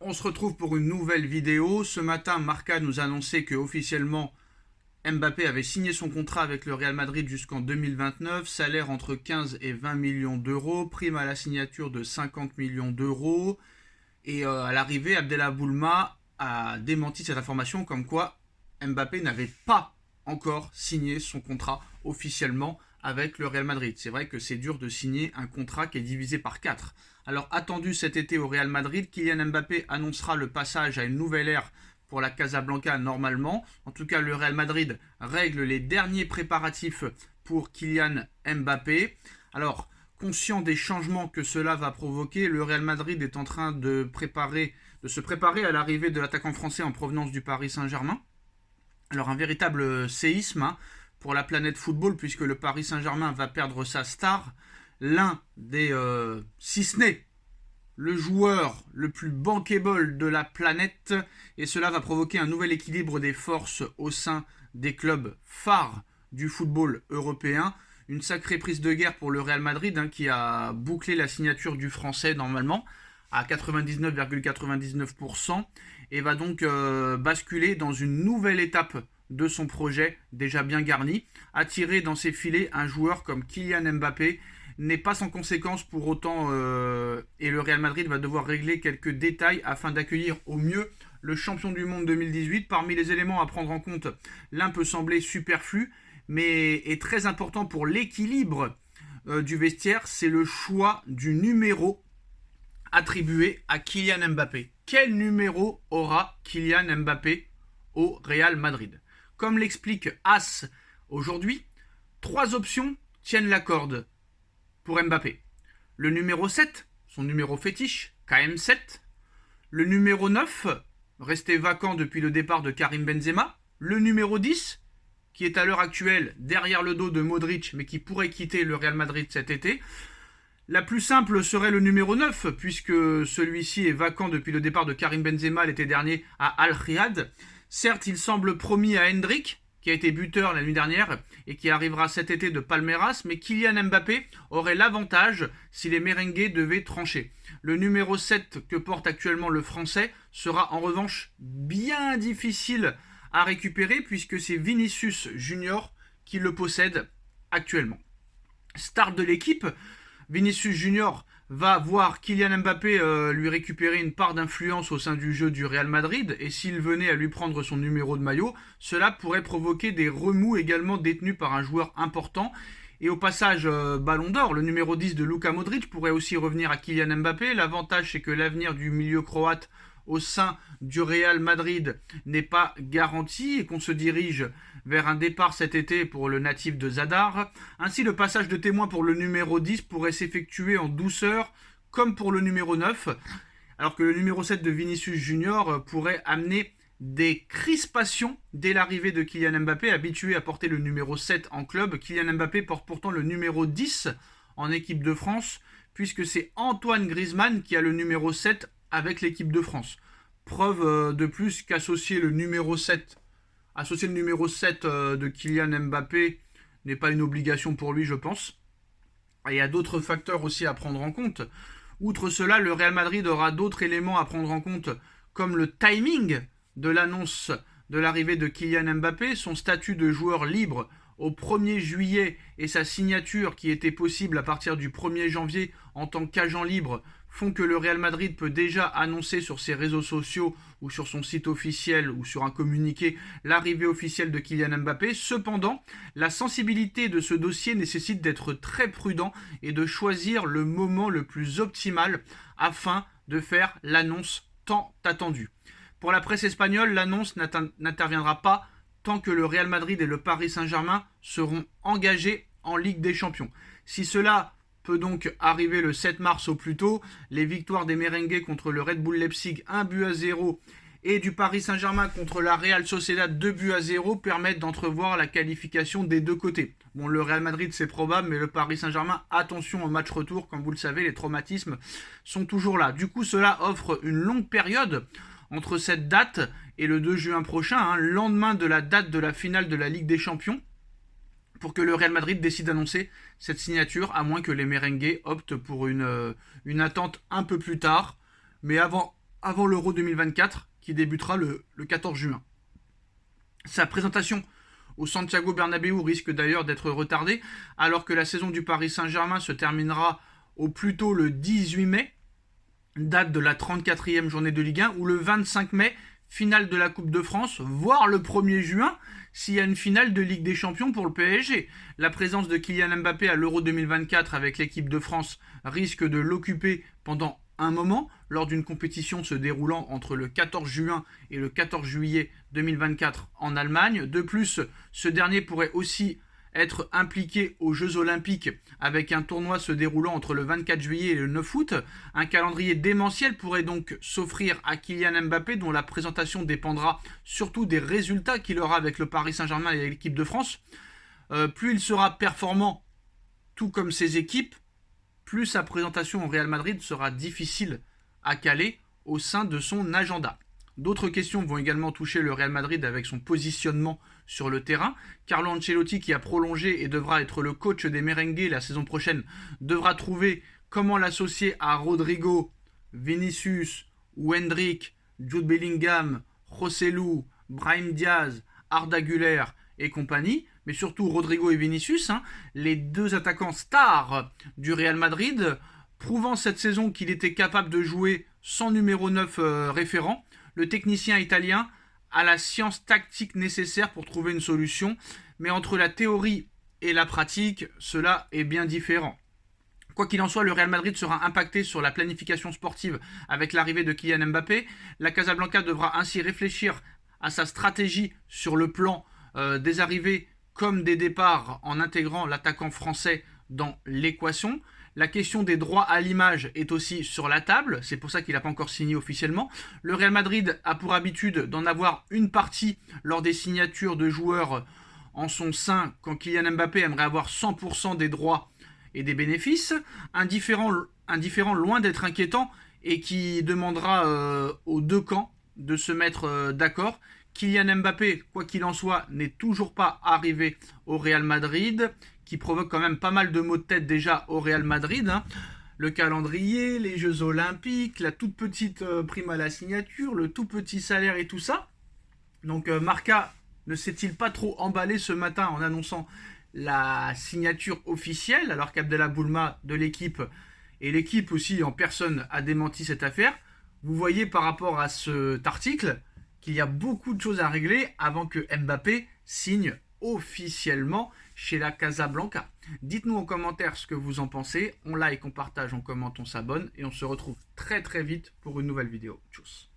On se retrouve pour une nouvelle vidéo. Ce matin, Marca nous a annoncé que officiellement Mbappé avait signé son contrat avec le Real Madrid jusqu'en 2029, salaire entre 15 et 20 millions d'euros, prime à la signature de 50 millions d'euros. Et à l'arrivée, Abdellah Boulma a démenti cette information comme quoi Mbappé n'avait pas encore signé son contrat officiellement avec le Real Madrid. C'est vrai que c'est dur de signer un contrat qui est divisé par 4. Alors attendu cet été au Real Madrid, Kylian Mbappé annoncera le passage à une nouvelle ère pour la Casablanca normalement. En tout cas, le Real Madrid règle les derniers préparatifs pour Kylian Mbappé. Alors, conscient des changements que cela va provoquer, le Real Madrid est en train de se préparer à l'arrivée de l'attaquant français en provenance du Paris Saint-Germain. Alors un véritable séisme pour la planète football puisque le Paris Saint-Germain va perdre sa star, l'un des, si ce n'est le joueur le plus bankable de la planète, et cela va provoquer un nouvel équilibre des forces au sein des clubs phares du football européen. Une sacrée prise de guerre pour le Real Madrid qui a bouclé la signature du français normalement à 99,99% et va donc basculer dans une nouvelle étape de son projet déjà bien garni. Attirer dans ses filets un joueur comme Kylian Mbappé n'est pas sans conséquence pour autant et le Real Madrid va devoir régler quelques détails afin d'accueillir au mieux le champion du monde 2018. Parmi les éléments à prendre en compte, l'un peut sembler superflu mais est très important pour l'équilibre du vestiaire, c'est le choix du numéro attribué à Kylian Mbappé. Quel numéro aura Kylian Mbappé au Real Madrid? Comme l'explique As aujourd'hui, 3 options tiennent la corde pour Mbappé. Le numéro 7, son numéro fétiche, KM7. Le numéro 9, resté vacant depuis le départ de Karim Benzema. Le numéro 10, qui est à l'heure actuelle derrière le dos de Modric, mais qui pourrait quitter le Real Madrid cet été. La plus simple serait le numéro 9, puisque celui-ci est vacant depuis le départ de Karim Benzema l'été dernier à Al-Riyad. Certes, il semble promis à Hendrick, qui a été buteur la nuit dernière et qui arrivera cet été de Palmeiras, mais Kylian Mbappé aurait l'avantage si les merengues devaient trancher. Le numéro 7 que porte actuellement le français sera en revanche bien difficile à récupérer puisque c'est Vinicius Junior qui le possède actuellement. Star de l'équipe, Vinicius Junior va voir Kylian Mbappé lui récupérer une part d'influence au sein du jeu du Real Madrid et s'il venait à lui prendre son numéro de maillot, cela pourrait provoquer des remous également détenus par un joueur important. Et au passage, Ballon d'Or, le numéro 10 de Luka Modric pourrait aussi revenir à Kylian Mbappé. L'avantage, c'est que l'avenir du milieu croate au sein du Real Madrid n'est pas garanti et qu'on se dirige vers un départ cet été pour le natif de Zadar. Ainsi, le passage de témoin pour le numéro 10 pourrait s'effectuer en douceur, comme pour le numéro 9, alors que le numéro 7 de Vinicius Junior pourrait amener des crispations dès l'arrivée de Kylian Mbappé, habitué à porter le numéro 7 en club. Kylian Mbappé porte pourtant le numéro 10 en équipe de France, puisque c'est Antoine Griezmann qui a le numéro 7 avec l'équipe de France. Preuve de plus qu'associer le numéro 7 de Kylian Mbappé n'est pas une obligation pour lui, je pense. Et il y a d'autres facteurs aussi à prendre en compte. Outre cela, le Real Madrid aura d'autres éléments à prendre en compte, comme le timing de l'annonce de l'arrivée de Kylian Mbappé, son statut de joueur libre au 1er juillet et sa signature qui était possible à partir du 1er janvier en tant qu'agent libre font que le Real Madrid peut déjà annoncer sur ses réseaux sociaux ou sur son site officiel ou sur un communiqué l'arrivée officielle de Kylian Mbappé. Cependant, la sensibilité de ce dossier nécessite d'être très prudent et de choisir le moment le plus optimal afin de faire l'annonce tant attendue. Pour la presse espagnole, l'annonce n'interviendra pas tant que le Real Madrid et le Paris Saint-Germain seront engagés en Ligue des Champions. Si cela peut donc arriver le 7 mars au plus tôt, les victoires des merengues contre le Red Bull Leipzig 1-0 et du Paris Saint-Germain contre la Real Sociedad 2-0 permettent d'entrevoir la qualification des deux côtés. Bon, le Real Madrid c'est probable, mais le Paris Saint-Germain, attention au match retour, comme vous le savez, les traumatismes sont toujours là. Du coup, cela offre une longue période entre cette date et le 2 juin prochain, lendemain de la date de la finale de la Ligue des Champions, pour que le Real Madrid décide d'annoncer cette signature, à moins que les merengues optent pour une attente un peu plus tard. Mais avant avant l'Euro 2024 qui débutera le 14 juin. Sa présentation au Santiago Bernabéu risque d'ailleurs d'être retardée alors que la saison du Paris Saint-Germain se terminera au plus tôt le 18 mai, date de la 34e journée de Ligue 1, ou le 25 mai, finale de la Coupe de France, voire le 1er juin, s'il y a une finale de Ligue des Champions pour le PSG. La présence de Kylian Mbappé à l'Euro 2024 avec l'équipe de France risque de l'occuper pendant un moment, lors d'une compétition se déroulant entre le 14 juin et le 14 juillet 2024 en Allemagne. De plus, ce dernier pourrait aussi être impliqué aux Jeux Olympiques avec un tournoi se déroulant entre le 24 juillet et le 9 août. Un calendrier démentiel pourrait donc s'offrir à Kylian Mbappé, dont la présentation dépendra surtout des résultats qu'il aura avec le Paris Saint-Germain et l'équipe de France. Plus il sera performant, tout comme ses équipes, plus sa présentation au Real Madrid sera difficile à caler au sein de son agenda. D'autres questions vont également toucher le Real Madrid avec son positionnement sur le terrain. Carlo Ancelotti, qui a prolongé et devra être le coach des merengues la saison prochaine, devra trouver comment l'associer à Rodrigo, Vinicius ou Hendrick, Jude Bellingham, Joselu, Brahim Diaz, Arda Güler et compagnie, mais surtout Rodrigo et Vinicius, les deux attaquants stars du Real Madrid, prouvant cette saison qu'il était capable de jouer sans numéro 9 référent. Le technicien italien a la science tactique nécessaire pour trouver une solution, mais entre la théorie et la pratique, cela est bien différent. Quoi qu'il en soit, le Real Madrid sera impacté sur la planification sportive avec l'arrivée de Kylian Mbappé. La Casablanca devra ainsi réfléchir à sa stratégie sur le plan des arrivées comme des départs en intégrant l'attaquant français dans l'équation. La question des droits à l'image est aussi sur la table, c'est pour ça qu'il n'a pas encore signé officiellement. Le Real Madrid a pour habitude d'en avoir une partie lors des signatures de joueurs en son sein quand Kylian Mbappé aimerait avoir 100% des droits et des bénéfices. Un différent loin d'être inquiétant et qui demandera aux deux camps de se mettre d'accord. Kylian Mbappé, quoi qu'il en soit, n'est toujours pas arrivé au Real Madrid, qui provoque quand même pas mal de maux de tête déjà au Real Madrid. Le calendrier, les Jeux Olympiques, la toute petite prime à la signature, le tout petit salaire et tout ça. Donc Marca ne s'est-il pas trop emballé ce matin en annonçant la signature officielle, alors qu'Abdallah Boulma de l'équipe, et l'équipe aussi en personne, a démenti cette affaire. Vous voyez par rapport à cet article qu'il y a beaucoup de choses à régler avant que Mbappé signe officiellement chez la Casablanca. Dites-nous en commentaire ce que vous en pensez. On like, on partage, on commente, on s'abonne et on se retrouve très très vite pour une nouvelle vidéo. Tchuss.